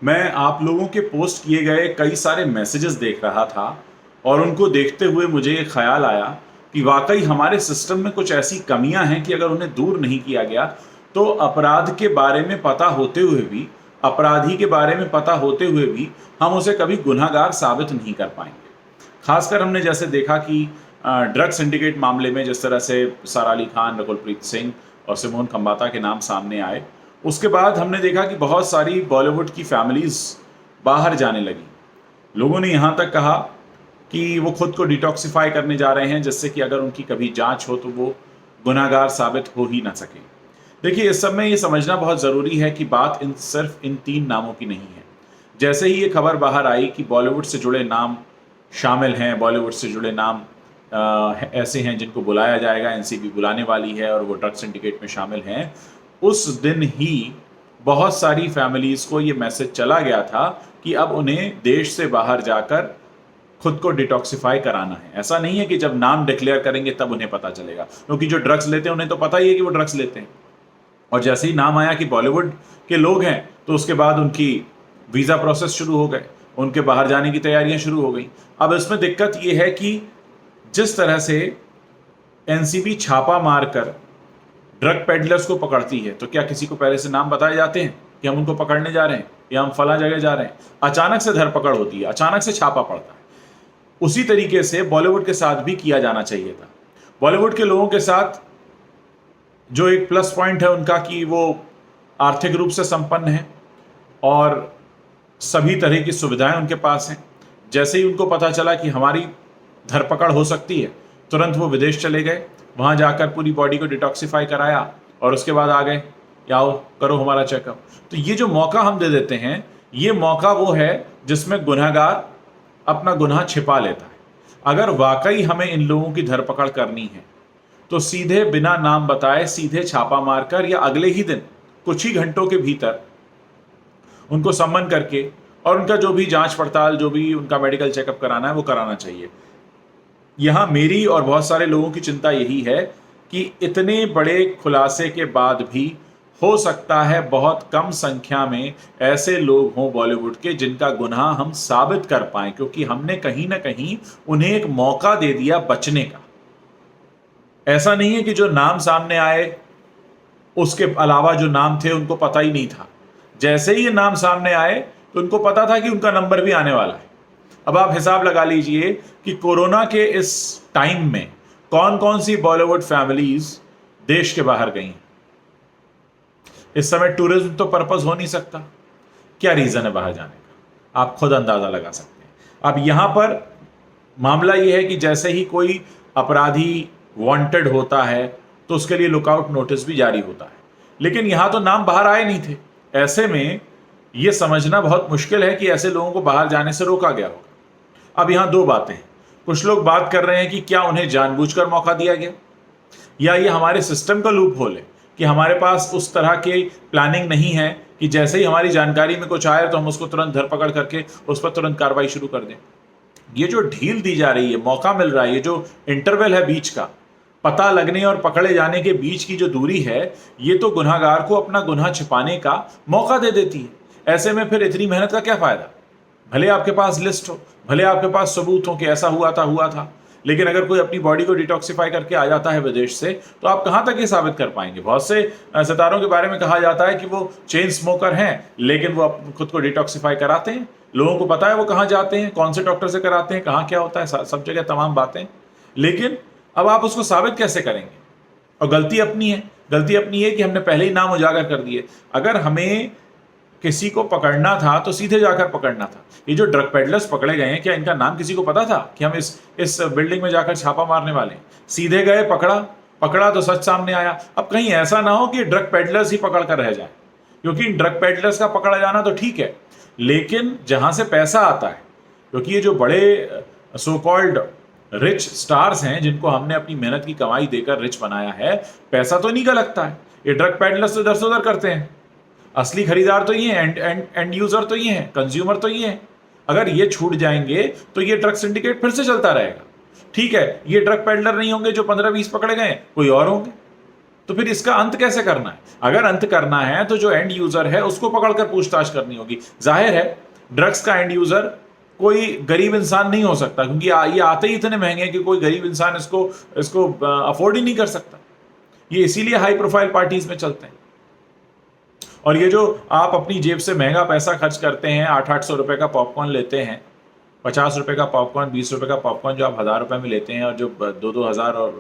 मैं आप लोगों के पोस्ट किए गए कई सारे मैसेजेस देख रहा था और उनको देखते हुए मुझे ये ख्याल आया कि वाकई हमारे सिस्टम में कुछ ऐसी कमियां हैं कि अगर उन्हें दूर नहीं किया गया तो अपराध के बारे में पता होते हुए भी, अपराधी के बारे में पता होते हुए भी हम उसे कभी गुनहगार साबित नहीं कर पाएंगे। खासकर हमने जैसे देखा कि ड्रग सिंडिकेट मामले में जिस तरह से सारा अली खान, रकुलप्रीत सिंह और सिमोन खंबाता के नाम सामने आए, उसके बाद हमने देखा कि बहुत सारी बॉलीवुड की फैमिलीज बाहर जाने लगी। लोगों ने यहाँ तक कहा कि वो खुद को डिटॉक्सिफाई करने जा रहे हैं जिससे कि अगर उनकी कभी जांच हो तो वो गुनाहगार साबित हो ही ना सके। देखिए, इस सब में ये समझना बहुत ज़रूरी है कि बात सिर्फ इन 3 नामों की नहीं है। जैसे ही ये खबर बाहर आई कि बॉलीवुड से जुड़े नाम शामिल हैं, बॉलीवुड से जुड़े नाम ऐसे हैं जिनको बुलाया जाएगा, एनसीबी बुलाने वाली है और वो ड्रग सिंडिकेट में शामिल हैं, उस दिन ही बहुत सारी फैमिलीज़ को ये मैसेज चला गया था कि अब उन्हें देश से बाहर जाकर खुद को डिटॉक्सिफाई कराना है। ऐसा नहीं है कि जब नाम डिक्लेयर करेंगे तब उन्हें पता चलेगा, क्योंकि जो ड्रग्स लेते हैं उन्हें तो पता ही है कि वो ड्रग्स लेते हैं। और जैसे ही नाम आया कि बॉलीवुड के लोग हैं तो उसके बाद उनकी वीज़ा प्रोसेस शुरू हो गए, उनके बाहर जाने की तैयारियां शुरू हो गई। अब इसमें दिक्कत ये है कि जिस तरह से एनसीबी छापा मारकर ड्रग पेडलर्स को पकड़ती है, तो क्या किसी को पहले से नाम बताए जाते हैं कि हम उनको पकड़ने जा रहे हैं या हम फला जगह जा रहे हैं? अचानक से धरपकड़ होती है, अचानक से छापा पड़ता है। उसी तरीके से बॉलीवुड के साथ भी किया जाना चाहिए था। बॉलीवुड के लोगों के साथ जो एक प्लस पॉइंट है उनका कि वो आर्थिक रूप से संपन्न है और सभी तरह की सुविधाएं उनके पास हैं। जैसे ही उनको पता चला कि हमारी धरपकड़ हो सकती है, तुरंत वो विदेश चले गए, वहाँ जाकर पूरी बॉडी को डिटॉक्सिफाई कराया और उसके बाद आ गए, आओ करो हमारा चेकअप। तो ये जो मौका हम दे देते हैं, ये मौका वो है जिसमें गुनहगार अपना गुनाह छिपा लेता है। अगर वाकई हमें इन लोगों की धरपकड़ करनी है तो सीधे बिना नाम बताए सीधे छापा मारकर या अगले ही दिन कुछ ही घंटों के भीतर उनको सम्मन करके और उनका जो भी जांच पड़ताल, जो भी उनका मेडिकल चेकअप कराना है वो कराना चाहिए। यहाँ मेरी और बहुत सारे लोगों की चिंता यही है कि इतने बड़े खुलासे के बाद भी हो सकता है बहुत कम संख्या में ऐसे लोग हों बॉलीवुड के जिनका गुनाह हम साबित कर पाएं, क्योंकि हमने कहीं ना कहीं उन्हें एक मौका दे दिया बचने का। ऐसा नहीं है कि जो नाम सामने आए उसके अलावा जो नाम थे उनको पता ही नहीं था। जैसे ही ये नाम सामने आए तो उनको पता था कि उनका नंबर भी आने वाला है। अब आप हिसाब लगा लीजिए कि कोरोना के इस टाइम में कौन कौन सी बॉलीवुड फैमिलीज देश के बाहर गई हैं। इस समय टूरिज्म तो पर्पस हो नहीं सकता। क्या रीजन है बाहर जाने का, आप खुद अंदाजा लगा सकते हैं। अब यहां पर मामला यह है कि जैसे ही कोई अपराधी वांटेड होता है तो उसके लिए लुकआउट नोटिस भी जारी होता है, लेकिन यहां तो नाम बाहर आए नहीं थे। ऐसे में यह समझना बहुत मुश्किल है कि ऐसे लोगों को बाहर जाने से रोका गया होगा। अब यहां दो बातें हैं। कुछ लोग बात कर रहे हैं कि क्या उन्हें जानबूझकर मौका दिया गया, या ये हमारे सिस्टम का लूप होल है कि हमारे पास उस तरह की प्लानिंग नहीं है कि जैसे ही हमारी जानकारी में कुछ आए तो हम उसको तुरंत धरपकड़ करके उस पर तुरंत कार्रवाई शुरू कर दें। ये जो ढील दी जा रही है, मौका मिल रहा है, ये जो इंटरवल है बीच का, पता लगने और पकड़े जाने के बीच की जो दूरी है, ये तो गुनहगार को अपना गुनाह छिपाने का मौका दे देती है। ऐसे में फिर इतनी मेहनत का क्या फायदा? भले आपके पास लिस्ट हो, भले आपके पास सबूत हो कि ऐसा हुआ था, लेकिन अगर कोई अपनी बॉडी को डिटॉक्सिफाई करके आ जाता है विदेश से, तो आप कहां तक ये साबित कर पाएंगे? बहुत से सितारों के बारे में कहा जाता है कि वो चेन स्मोकर हैं, लेकिन वो खुद को डिटॉक्सिफाई कराते हैं। लोगों को पता है वो कहाँ जाते हैं, कौन से डॉक्टर से कराते हैं, कहाँ क्या होता है, सब जगह तमाम बातें। लेकिन अब आप उसको साबित कैसे करेंगे? और गलती अपनी है। गलती अपनी है कि हमने पहले ही नाम उजागर कर दिए। अगर हमें किसी को पकड़ना था तो सीधे जाकर पकड़ना था। ये जो ड्रग पेडलर्स पकड़े गए हैं, क्या इनका नाम किसी को पता था कि हम इस बिल्डिंग में जाकर छापा मारने वाले हैं? सीधे गए, पकड़ा तो सच सामने आया। अब कहीं ऐसा ना हो कि ड्रग पेडलर्स ही पकड़ कर रह जाए, क्योंकि इन ड्रग पेडलर्स का पकड़ा जाना तो ठीक है, लेकिन जहां से पैसा आता है, क्योंकि ये जो बड़े सो कॉल्ड रिच स्टार्स हैं जिनको हमने अपनी मेहनत की कमाई देकर रिच बनाया है, पैसा तो इन्हीं का लगता है। ये ड्रग पेडलर्स तो दर करते हैं। असली खरीदार तो ये हैं, एंड यूजर तो ये हैं, कंज्यूमर तो ये हैं। अगर ये छूट जाएंगे तो ये ड्रग सिंडिकेट फिर से चलता रहेगा। ठीक है, ये ड्रग पेडलर नहीं होंगे जो 15-20 पकड़े गए, कोई और होंगे। तो फिर इसका अंत कैसे करना है? अगर अंत करना है तो जो एंड यूजर है उसको पकड़कर पूछताछ करनी होगी। जाहिर है ड्रग्स का एंड यूजर कोई गरीब इंसान नहीं हो सकता, क्योंकि ये आते ही इतने महंगे हैं कि कोई गरीब इंसान इसको अफोर्ड ही नहीं कर सकता। ये इसीलिए हाई प्रोफाइल पार्टीज में चलते हैं। और ये जो आप अपनी जेब से महंगा पैसा खर्च करते हैं, 800-800 रुपए का पॉपकॉर्न लेते हैं, 50 रुपए का पॉपकॉर्न, 20 रुपए का पॉपकॉर्न जो आप 1000 रुपए में लेते हैं, और जो 2-2 हज़ार और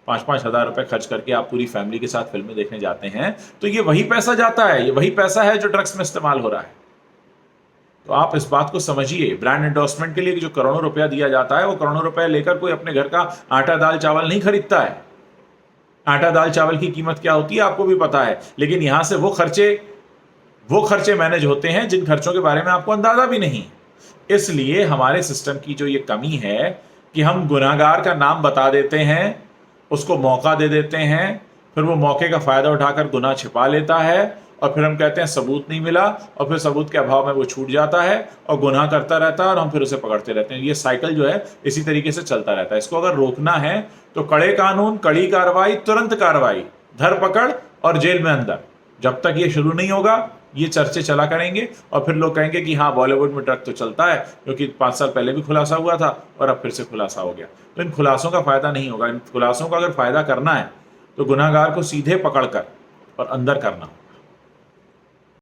5-5 हज़ार रुपए खर्च करके आप पूरी फैमिली के साथ फिल्में देखने जाते हैं, तो ये वही पैसा जाता है, ये वही पैसा है जो ड्रग्स में इस्तेमाल हो रहा है। तो आप इस बात को समझिए, ब्रांड एंडोर्समेंट के लिए जो करोड़ों रुपया दिया जाता है, वो करोड़ों रुपया लेकर कोई अपने घर का आटा दाल चावल नहीं खरीदता है। आटा दाल चावल की कीमत क्या होती है आपको भी पता है, लेकिन यहां से वो खर्चे मैनेज होते हैं जिन खर्चों के बारे में आपको अंदाजा भी नहीं। इसलिए हमारे सिस्टम की जो ये कमी है कि हम गुनाहगार का नाम बता देते हैं, उसको मौका दे देते हैं, फिर वो मौके का फायदा उठाकर गुनाह छिपा लेता है, और फिर हम कहते हैं सबूत नहीं मिला, और फिर सबूत के अभाव में वो छूट जाता है और गुनाह करता रहता है, और हम फिर उसे पकड़ते रहते हैं। ये साइकिल जो है इसी तरीके से चलता रहता है। इसको अगर रोकना है तो कड़े कानून, कड़ी कार्रवाई, तुरंत कार्रवाई, धरपकड़ और जेल में अंदर। जब तक ये शुरू नहीं होगा ये चर्चे चला करेंगे, और फिर लोग कहेंगे कि हाँ बॉलीवुड में ड्रग तो चलता है, क्योंकि 5 साल पहले भी खुलासा हुआ था और अब फिर से खुलासा हो गया। तो इन खुलासों का फायदा नहीं होगा। इन खुलासों का अगर फायदा करना है तो गुनाहगार को सीधे पकड़कर और अंदर करना।